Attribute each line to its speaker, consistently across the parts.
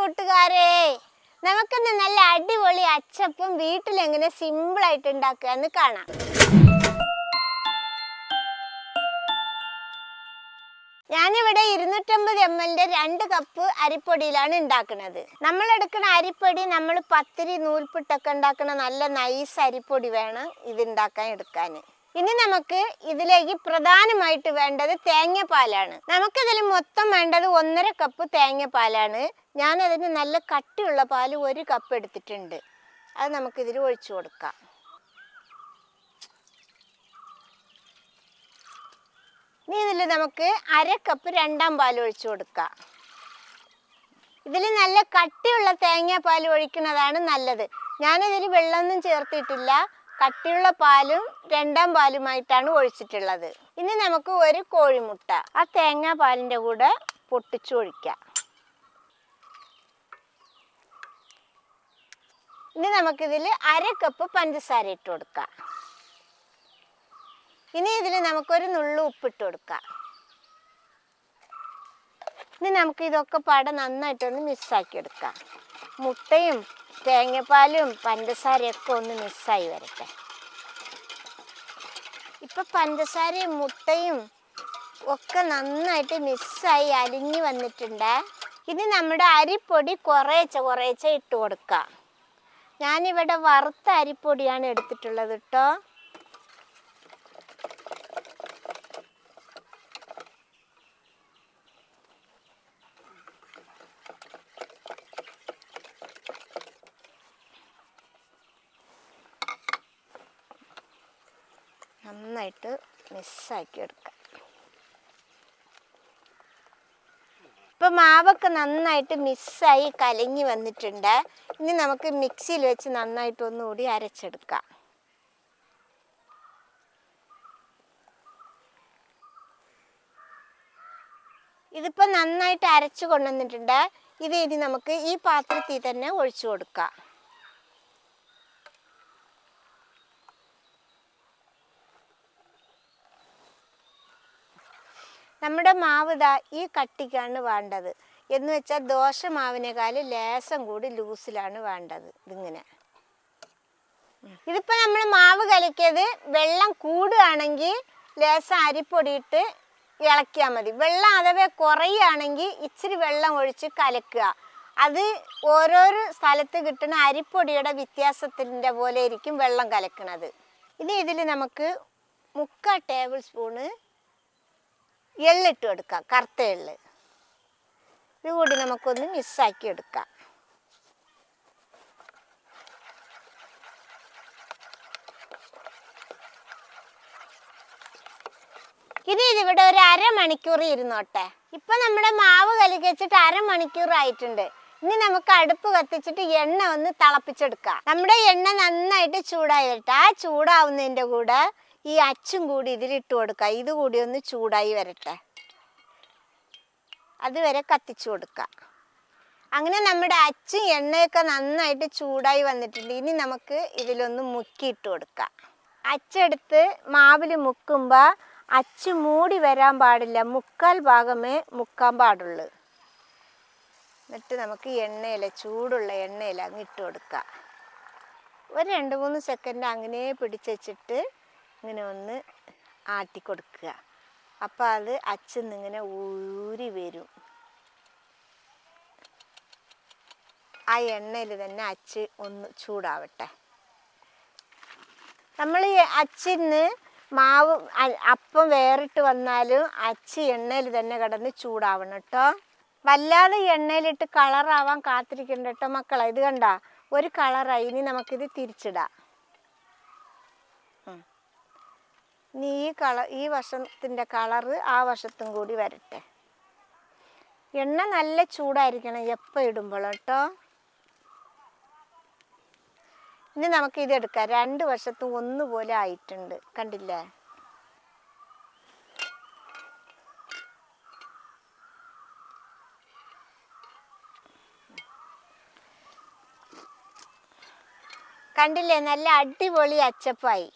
Speaker 1: കൂട്ടുകാരെ, നമുക്കിന്ന് നല്ല അടിപൊളി അച്ചപ്പം വീട്ടിലെങ്ങനെ സിമ്പിളായിട്ട് ഉണ്ടാക്കുക എന്ന് കാണാം. ഞാനിവിടെ 250 ml 2 കപ്പ് അരിപ്പൊടിയിലാണ് ഉണ്ടാക്കുന്നത്. നമ്മൾ എടുക്കുന്ന അരിപ്പൊടി നമ്മൾ പത്തിരി നൂൽപുട്ടൊക്കെ ഉണ്ടാക്കുന്ന നല്ല നൈസ് അരിപ്പൊടി വേണം ഇത് ഉണ്ടാക്കാൻ എടുക്കാൻ. ഇനി നമുക്ക് ഇതിലേക്ക് പ്രധാനമായിട്ട് വേണ്ടത് തേങ്ങാപ്പാലാണ്. നമുക്കിതിൽ മൊത്തം വേണ്ടത് 1.5 കപ്പ് തേങ്ങാപ്പാലാണ്. ഞാനതിന് നല്ല കട്ടിയുള്ള പാല് 1 കപ്പ് എടുത്തിട്ടുണ്ട്. അത് നമുക്കിതിൽ ഒഴിച്ചു കൊടുക്കാം. ഇനി ഇതിൽ നമുക്ക് 1/2 കപ്പ് രണ്ടാം പാൽ ഒഴിച്ചു കൊടുക്കാം. ഇതിൽ നല്ല കട്ടിയുള്ള തേങ്ങാപ്പാൽ ഒഴിക്കുന്നതാണ് നല്ലത്. ഞാനിതിൽ വെള്ളമൊന്നും ചേർത്തിട്ടില്ല. കട്ടിയുള്ള പാലും രണ്ടാം പാലുമായിട്ടാണ് ഒഴിച്ചിട്ടുള്ളത്. ഇനി നമുക്ക് ഒരു കോഴിമുട്ട ആ തേങ്ങാപ്പാലിൻ്റെ കൂടെ പൊട്ടിച്ചു ഒഴിക്കാം. ഇനി നമുക്കിതിൽ 1/2 കപ്പ് പഞ്ചസാര ഇട്ട് കൊടുക്കാം. ഇനി ഇതിൽ നമുക്കൊരു നുള്ളു ഉപ്പിട്ട് കൊടുക്കാം. ഇനി നമുക്ക് ഇതൊക്കെ പാടെ നന്നായിട്ടൊന്ന് മിക്സാക്കി എടുക്കാം. മുട്ടയും തേങ്ങാപ്പാലും പഞ്ചസാരയൊക്കെ ഒന്ന് മിക്സായി വരട്ടെ. ഇപ്പം പഞ്ചസാരയും മുട്ടയും ഒക്കെ നന്നായിട്ട് മിക്സായി അലിഞ്ഞ് വന്നിട്ടുണ്ട്. ഇനി നമ്മുടെ അരിപ്പൊടി കുറേശ്ശെ ഇട്ട് കൊടുക്കാം. ഞാനിവിടെ വറുത്ത അരിപ്പൊടിയാണ് എടുത്തിട്ടുള്ളത് കേട്ടോ. നന്നായിട്ട് മിക്സാക്കി എടുക്കാം. ഇപ്പം മാവൊക്കെ നന്നായിട്ട് മിക്സായി കലങ്ങി വന്നിട്ടുണ്ട്. ഇനി നമുക്ക് മിക്സിയിൽ വെച്ച് നന്നായിട്ട് ഒന്നുകൂടി അരച്ചെടുക്കാം. ഇതിപ്പോൾ നന്നായിട്ട് അരച്ചു കൊണ്ടുവന്നിട്ടുണ്ട്. ഇത് ഇനി നമുക്ക് ഈ പാത്രത്തിൽ തന്നെ ഒഴിച്ചു കൊടുക്കാം. നമ്മുടെ മാവ് ഇതാ ഈ കട്ടിക്കാണ് വേണ്ടത്. എന്ന് വെച്ചാൽ ദോശ മാവിനേക്കാളും ലേശം കൂടി ലൂസിലാണ് വേണ്ടത്. ഇതിങ്ങനെ ഇതിപ്പോൾ നമ്മൾ മാവ് കലക്കിയത് വെള്ളം കൂടുകയാണെങ്കിൽ ലേശം അരിപ്പൊടിയിട്ട് ഇളക്കിയാൽ മതി. വെള്ളം അഥവാ കുറയുകയാണെങ്കിൽ ഇച്ചിരി വെള്ളം ഒഴിച്ച് കലക്കുക. അത് ഓരോരോ സ്ഥലത്ത് കിട്ടുന്ന അരിപ്പൊടിയുടെ വ്യത്യാസത്തിൻ്റെ പോലെ ആയിരിക്കും വെള്ളം കലക്കുന്നത്. ഇനി ഇതിൽ നമുക്ക് 3/4 ടേബിൾ സ്പൂണ് എള്ളിട്ട് കൊടുക്കാം. കറുത്ത എള്ള് ഇതുകൂടി നമുക്കൊന്ന് മിക്സാക്കി എടുക്കാം. ഇനി ഇതിവിടെ ഒരു 1/2 മണിക്കൂർ ഇരുന്നോട്ടെ. ഇപ്പം നമ്മുടെ മാവ് കലക്കി വെച്ചിട്ട് 1/2 മണിക്കൂർ ആയിട്ടുണ്ട്. ഇനി നമുക്ക് അടുപ്പ് കത്തിച്ചിട്ട് എണ്ണ ഒന്ന് തിളപ്പിച്ചെടുക്കാം. നമ്മുടെ എണ്ണ നന്നായിട്ട് ചൂടായി വരട്ടെ. ആ ചൂടാവുന്നതിൻ്റെ കൂടെ ഈ അച്ചും കൂടി ഇതിലിട്ട് കൊടുക്കുക. ഇത് കൂടി ഒന്ന് ചൂടായി വരട്ടെ. അതുവരെ കത്തിച്ചു കൊടുക്കുക. അങ്ങനെ നമ്മുടെ അച്ചും എണ്ണയൊക്കെ നന്നായിട്ട് ചൂടായി വന്നിട്ടുണ്ട്. ഇനി നമുക്ക് ഇതിലൊന്ന് മുക്കിയിട്ട് കൊടുക്കാം. അച്ചെടുത്ത് മാവിൽ മുക്കുമ്പോൾ അച്ച് മൂടി വരാൻ പാടില്ല. 1/4 ഭാഗമേ മുക്കാൻ പാടുള്ളൂ. എന്നിട്ട് നമുക്ക് ചൂടുള്ള എണ്ണയിൽ അങ്ങ് ഇട്ട് കൊടുക്കാം. ഒരു 2-3 സെക്കൻഡ് അങ്ങനെ പിടിച്ച് വെച്ചിട്ട് ഇങ്ങനെ ഒന്ന് ആട്ടി കൊടുക്കുക. അപ്പോൾ അത് അച്ചിന്നിങ്ങനെ ഊരി വരും. ആ എണ്ണയിൽ തന്നെ അച്ച് ഒന്ന് ചൂടാവട്ടെ. നമ്മൾ ഈ അച്ചിന്ന് മാവ് അപ്പം വേറിട്ട് വന്നാലും അച്ച് എണ്ണയിൽ തന്നെ കിടന്ന് ചൂടാവണം കേട്ടോ. വല്ലാതെ എണ്ണയിലിട്ട് കളറാവാൻ കാത്തിരിക്കണ്ട കേട്ടോ മക്കളെ. ഇത് കണ്ട ഒരു കളറായി. ഇനി നമുക്കിത് തിരിച്ചിടാം. ഇനി ഈ വശത്തിൻ്റെ കളറ് ആ വശത്തും കൂടി വരട്ടെ. എണ്ണ നല്ല ചൂടായിരിക്കണം എപ്പോൾ ഇടുമ്പോൾ കേട്ടോ. ഇനി നമുക്ക് ഇതെടുക്കാം. 2 വശത്തും ഒന്നുപോലെ ആയിട്ടുണ്ട്. കണ്ടില്ലേ? കണ്ടില്ലേ? നല്ല അടിപൊളി അച്ചപ്പായി.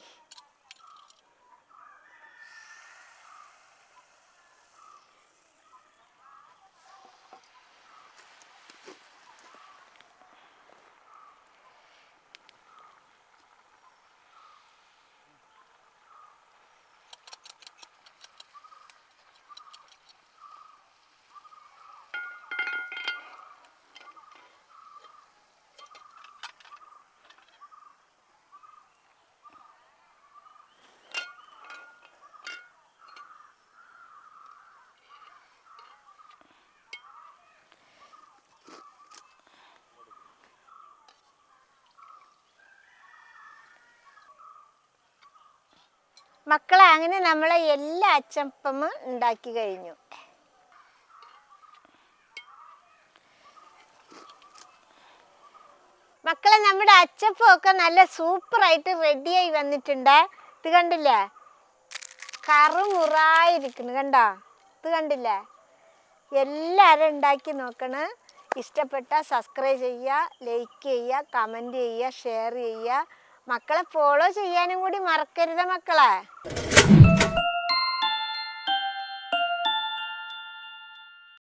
Speaker 1: മക്കളെ അങ്ങനെ നമ്മളെ എല്ലാ അച്ചപ്പം ഉണ്ടാക്കി കഴിഞ്ഞു. മക്കളെ നമ്മുടെ അച്ചപ്പം ഒക്കെ നല്ല സൂപ്പറായിട്ട് റെഡിയായി വന്നിട്ടുണ്ട്. ഇത് കണ്ടില്ലേ, കറുമുറായിരിക്കുന്നു, കണ്ടോ? ഇത് കണ്ടില്ലേ? എല്ലാവരും ഉണ്ടാക്കി നോക്കണം. ഇഷ്ടപ്പെട്ടാൽ സബ്സ്ക്രൈബ് ചെയ്യുക, ലൈക്ക് ചെയ്യുക, കമൻറ്റ് ചെയ്യുക, ഷെയർ ചെയ്യുക. മക്കളെ ഫോളോ ചെയ്യാനും കൂടി മറക്കരുത് മക്കളെ.